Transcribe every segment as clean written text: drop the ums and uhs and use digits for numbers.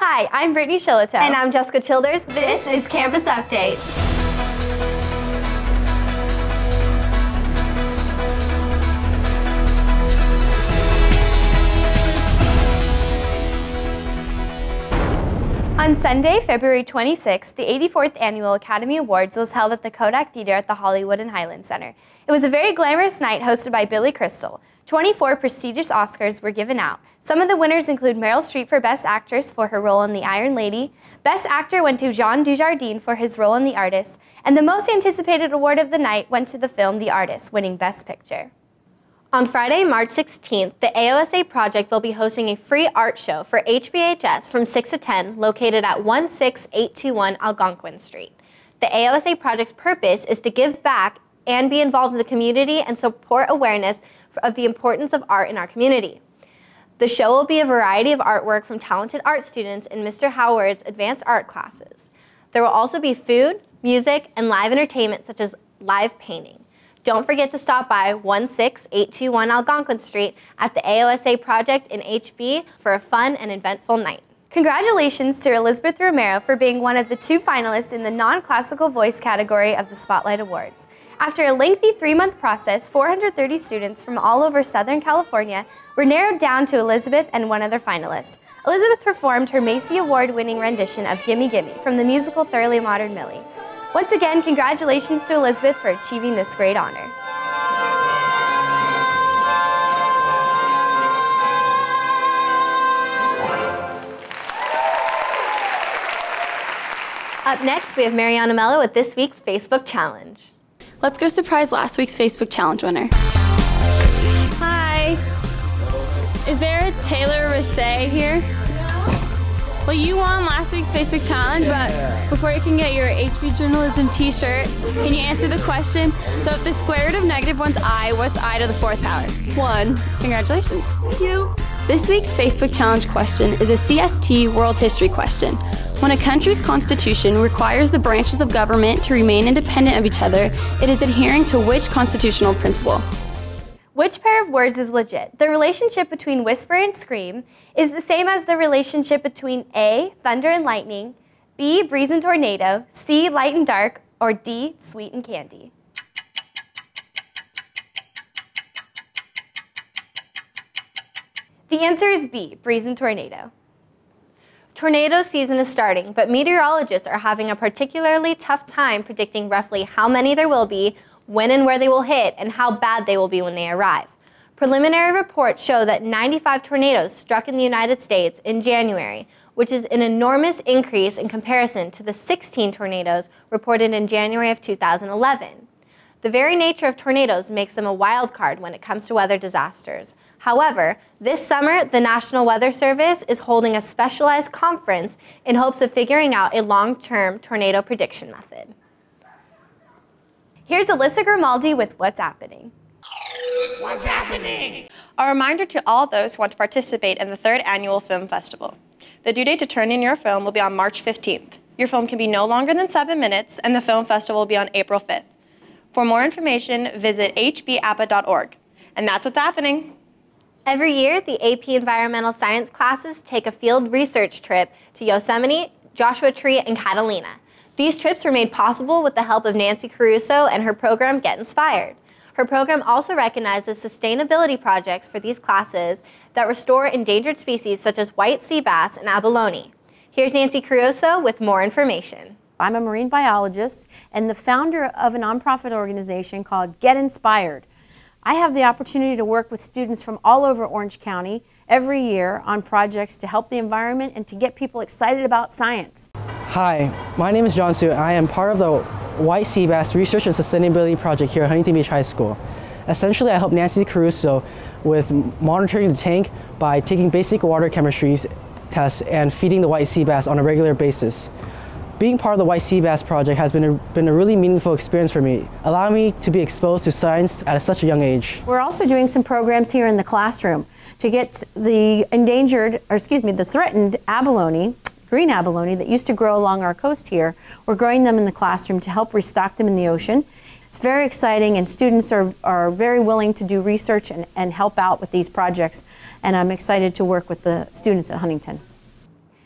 Hi, I'm Brittany Shillito. And I'm Jessica Childers. This is Campus Update. On Sunday, February 26th, the 84th Annual Academy Awards was held at the Kodak Theater at the Hollywood and Highland Center. It was a very glamorous night hosted by Billy Crystal. 24 prestigious Oscars were given out. Some of the winners include Meryl Streep for Best Actress for her role in The Iron Lady. Best Actor went to Jean Dujardin for his role in The Artist. And the most anticipated award of the night went to the film The Artist, winning Best Picture. On Friday, March 16th, the AOSA Project will be hosting a free art show for HBHS from 6 to 10, located at 16821 Algonquin Street. The AOSA Project's purpose is to give back and be involved in the community and support awareness of the importance of art in our community. The show will be a variety of artwork from talented art students in Mr. Howard's advanced art classes. There will also be food, music, and live entertainment such as live painting. Don't forget to stop by 16821 Algonquin Street at the AOSA Project in HB for a fun and eventful night. Congratulations to Elizabeth Romero for being one of the 2 finalists in the non-classical voice category of the Spotlight Awards. After a lengthy 3-month process, 430 students from all over Southern California were narrowed down to Elizabeth and one other finalist. Elizabeth performed her Macy Award-winning rendition of Gimme Gimme from the musical Thoroughly Modern Millie. Once again, congratulations to Elizabeth for achieving this great honor. Up next, we have Mariana Mello with this week's Facebook Challenge. Let's go surprise last week's Facebook Challenge winner. Hi. Is there a Taylor Rosset here? Well, you won last week's Facebook Challenge, but before you can get your HB Journalism t-shirt, can you answer the question? So if the square root of -1's I, what's I to the 4th power? 1. Congratulations. Thank you. This week's Facebook Challenge question is a CST World History question. When a country's constitution requires the branches of government to remain independent of each other, it is adhering to which constitutional principle? Which pair of words is legit? The relationship between whisper and scream is the same as the relationship between A, thunder and lightning, B, breeze and tornado, C, light and dark, or D, sweet and candy. The answer is B, breeze and tornado. Tornado season is starting, but meteorologists are having a particularly tough time predicting roughly how many there will be, when and where they will hit, and how bad they will be when they arrive. Preliminary reports show that 95 tornadoes struck in the United States in January, which is an enormous increase in comparison to the 16 tornadoes reported in January of 2011. The very nature of tornadoes makes them a wild card when it comes to weather disasters. However, this summer, the National Weather Service is holding a specialized conference in hopes of figuring out a long-term tornado prediction method. Here's Alyssa Grimaldi with What's Happening. What's happening? A reminder to all those who want to participate in the 3rd Annual Film Festival. The due date to turn in your film will be on March 15th. Your film can be no longer than 7 minutes, and the film festival will be on April 5th. For more information, visit hbappa.org. And that's what's happening. Every year, the AP Environmental Science classes take a field research trip to Yosemite, Joshua Tree, and Catalina. These trips were made possible with the help of Nancy Caruso and her program Get Inspired. Her program also recognizes sustainability projects for these classes that restore endangered species such as white sea bass and abalone. Here's Nancy Caruso with more information. I'm a marine biologist and the founder of a nonprofit organization called Get Inspired. I have the opportunity to work with students from all over Orange County every year on projects to help the environment and to get people excited about science. Hi, my name is John Su. I am part of the White Sea Bass Research and Sustainability Project here at Huntington Beach High School. Essentially, I help Nancy Caruso with monitoring the tank by taking basic water chemistry tests and feeding the white sea bass on a regular basis. Being part of the White Sea Bass Project has been a really meaningful experience for me, allowing me to be exposed to science at such a young age. We're also doing some programs here in the classroom to get the the threatened abalone, green abalone that used to grow along our coast here. We're growing them in the classroom to help restock them in the ocean. It's very exciting, and students are very willing to do research and help out with these projects, and I'm excited to work with the students at Huntington.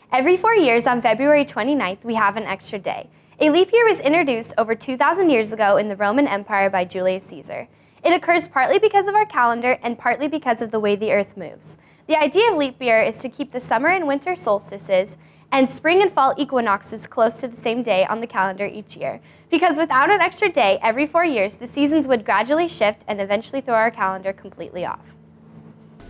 Every 4 years on February 29th, we have an extra day. A leap year was introduced over 2,000 years ago in the Roman Empire by Julius Caesar. It occurs partly because of our calendar and partly because of the way the Earth moves. The idea of leap year is to keep the summer and winter solstices and spring and fall equinoxes close to the same day on the calendar each year. Because without an extra day every 4 years, the seasons would gradually shift and eventually throw our calendar completely off.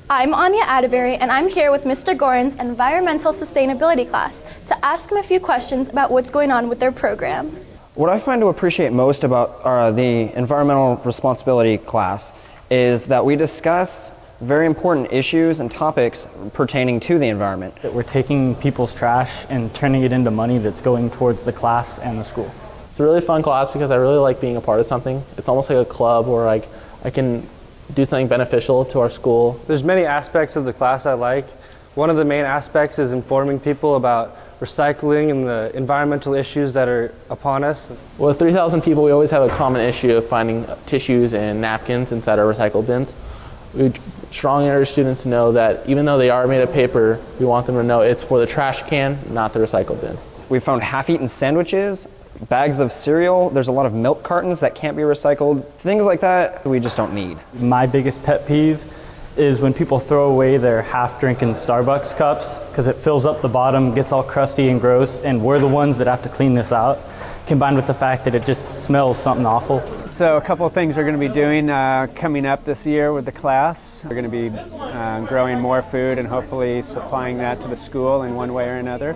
I'm Anya Atterbury, and I'm here with Mr. Gorin's Environmental Sustainability class to ask him a few questions about what's going on with their program. What I find to appreciate most about the environmental responsibility class is that we discuss very important issues and topics pertaining to the environment. We're taking people's trash and turning it into money that's going towards the class and the school. It's a really fun class because I really like being a part of something. It's almost like a club where I can do something beneficial to our school. There's many aspects of the class I like. One of the main aspects is informing people about recycling and the environmental issues that are upon us. With 3,000 people, we always have a common issue of finding tissues and napkins inside our recycle bins. We strongly urge students to know that even though they are made of paper, we want them to know it's for the trash can, not the recycle bin. We found half-eaten sandwiches, bags of cereal, there's a lot of milk cartons that can't be recycled, things like that we just don't need. My biggest pet peeve is when people throw away their half-drinking Starbucks cups because it fills up the bottom, gets all crusty and gross, and we're the ones that have to clean this out, combined with the fact that it just smells something awful. So a couple of things we're going to be doing coming up this year with the class. We're going to be growing more food and hopefully supplying that to the school in one way or another.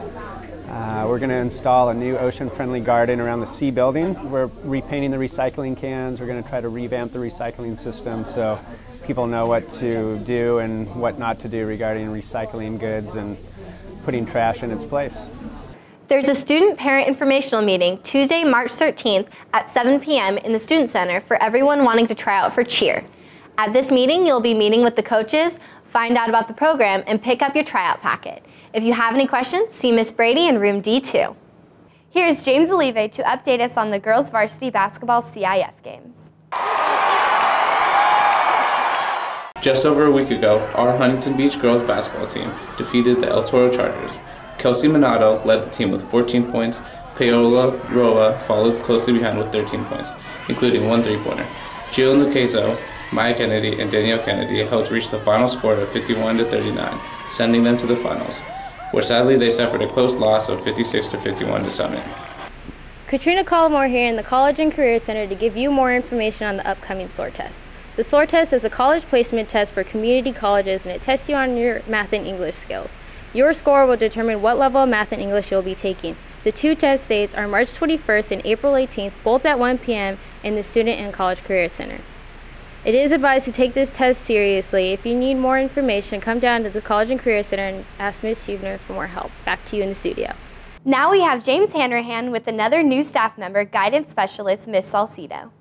We're going to install a new ocean-friendly garden around the C building. We're repainting the recycling cans. We're going to try to revamp the recycling system so people know what to do and what not to do regarding recycling goods and putting trash in its place. There's a student parent informational meeting Tuesday, March 13th at 7 p.m. in the Student Center for everyone wanting to try out for cheer. At this meeting, you'll be meeting with the coaches, find out about the program, and pick up your tryout packet. If you have any questions, see Miss Brady in room D2. Here's James Olive to update us on the girls varsity basketball CIF games. Just over a week ago, our Huntington Beach girls basketball team defeated the El Toro Chargers. Kelsey Minato led the team with 14 points. Paola Roa followed closely behind with 13 points, including one three-pointer. Jill Nuquezo, Maya Kennedy, and Danielle Kennedy helped reach the final score of 51-39, sending them to the finals, where sadly they suffered a close loss of 56-51 to Summit. Katrina Collmore here in the College and Career Center to give you more information on the upcoming SOAR test. The SOAR test is a college placement test for community colleges, and it tests you on your math and English skills. Your score will determine what level of math and English you'll be taking. The two test dates are March 21st and April 18th, both at 1 p.m. in the Student and College Career Center. It is advised to take this test seriously. If you need more information, come down to the College and Career Center and ask Ms. Huebner for more help. Back to you in the studio. Now we have James Hanrahan with another new staff member, guidance specialist, Ms. Salcido.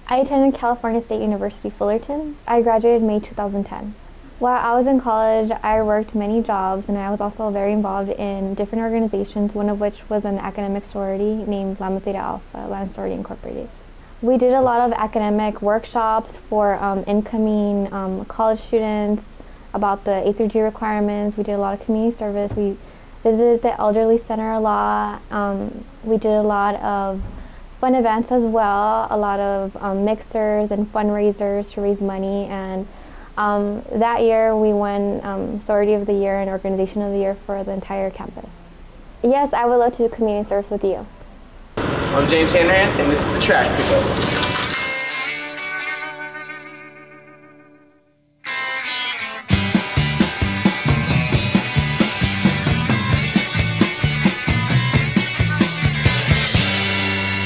I attended California State University, Fullerton. I graduated May 2010. While I was in college, I worked many jobs, and I was also very involved in different organizations, one of which was an academic sorority named Lambda Theta Alpha, Land Sorority Incorporated. We did a lot of academic workshops for incoming college students about the A through G requirements. We did a lot of community service. We visited the elderly center a lot. We did a lot of fun events as well, a lot of mixers and fundraisers to raise money. And that year we won Sorority of the Year and Organization of the Year for the entire campus. Yes, I would love to do community service with you. I'm James Hanrahan, and this is the trash pickup.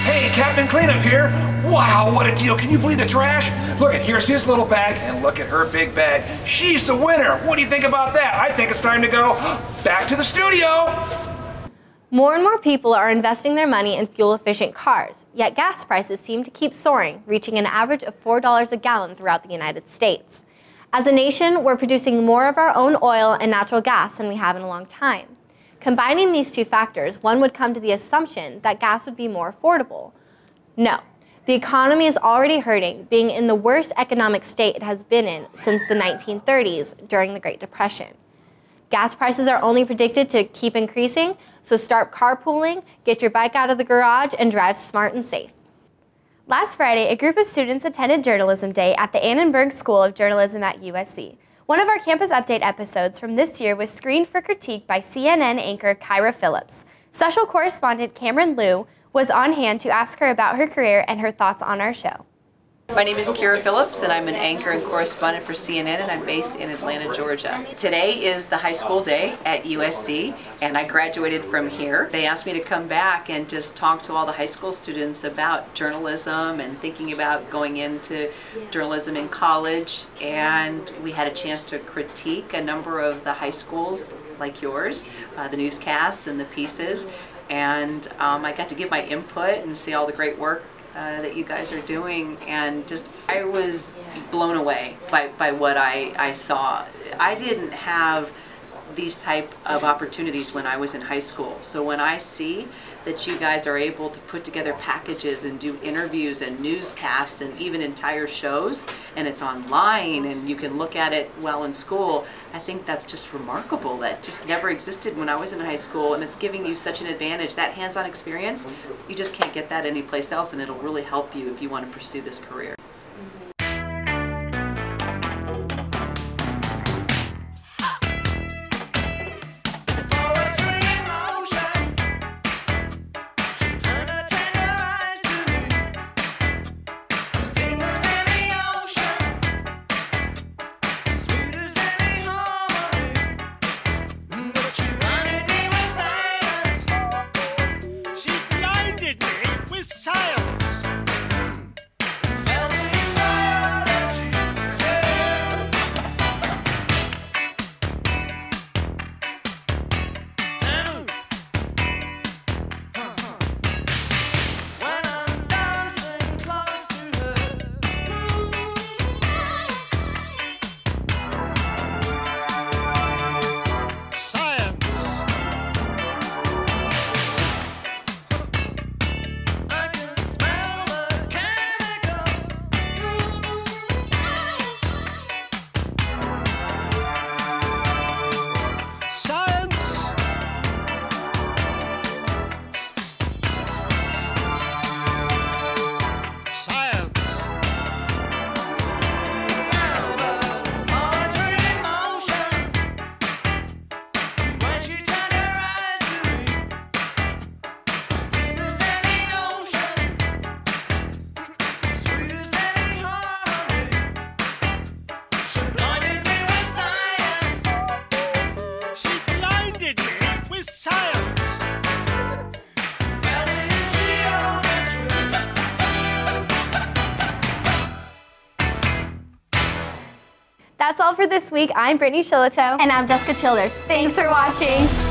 Hey, Captain Cleanup here. Wow, what a deal. Can you believe the trash? Look, here's his little bag, and look at her big bag. She's the winner. What do you think about that? I think it's time to go back to the studio. More and more people are investing their money in fuel-efficient cars, yet gas prices seem to keep soaring, reaching an average of $4 a gallon throughout the United States. As a nation, we're producing more of our own oil and natural gas than we have in a long time. Combining these two factors, one would come to the assumption that gas would be more affordable. No, the economy is already hurting, being in the worst economic state it has been in since the 1930s during the Great Depression. Gas prices are only predicted to keep increasing, so start carpooling, get your bike out of the garage, and drive smart and safe. Last Friday, a group of students attended Journalism Day at the Annenberg School of Journalism at USC. One of our Campus Update episodes from this year was screened for critique by CNN anchor Kyra Phillips. Special correspondent Cameron Liu was on hand to ask her about her career and her thoughts on our show. My name is Kyra Phillips, and I'm an anchor and correspondent for CNN, and I'm based in Atlanta, Georgia. Today is the high school day at USC, and I graduated from here. They asked me to come back and just talk to all the high school students about journalism and thinking about going into journalism in college, and we had a chance to critique a number of the high schools like yours, the newscasts and the pieces, and I got to give my input and see all the great work that you guys are doing, and just I was blown away by what I saw. I didn't have these type of opportunities when I was in high school, so when I see that you guys are able to put together packages and do interviews and newscasts and even entire shows, and it's online and you can look at it while in school, I think that's just remarkable. That just never existed when I was in high school, and it's giving you such an advantage. That hands-on experience, you just can't get that anyplace else, and it'll really help you if you want to pursue this career. That's all for this week. I'm Brittany Shillito. And I'm Jessica Childers. Thanks for watching.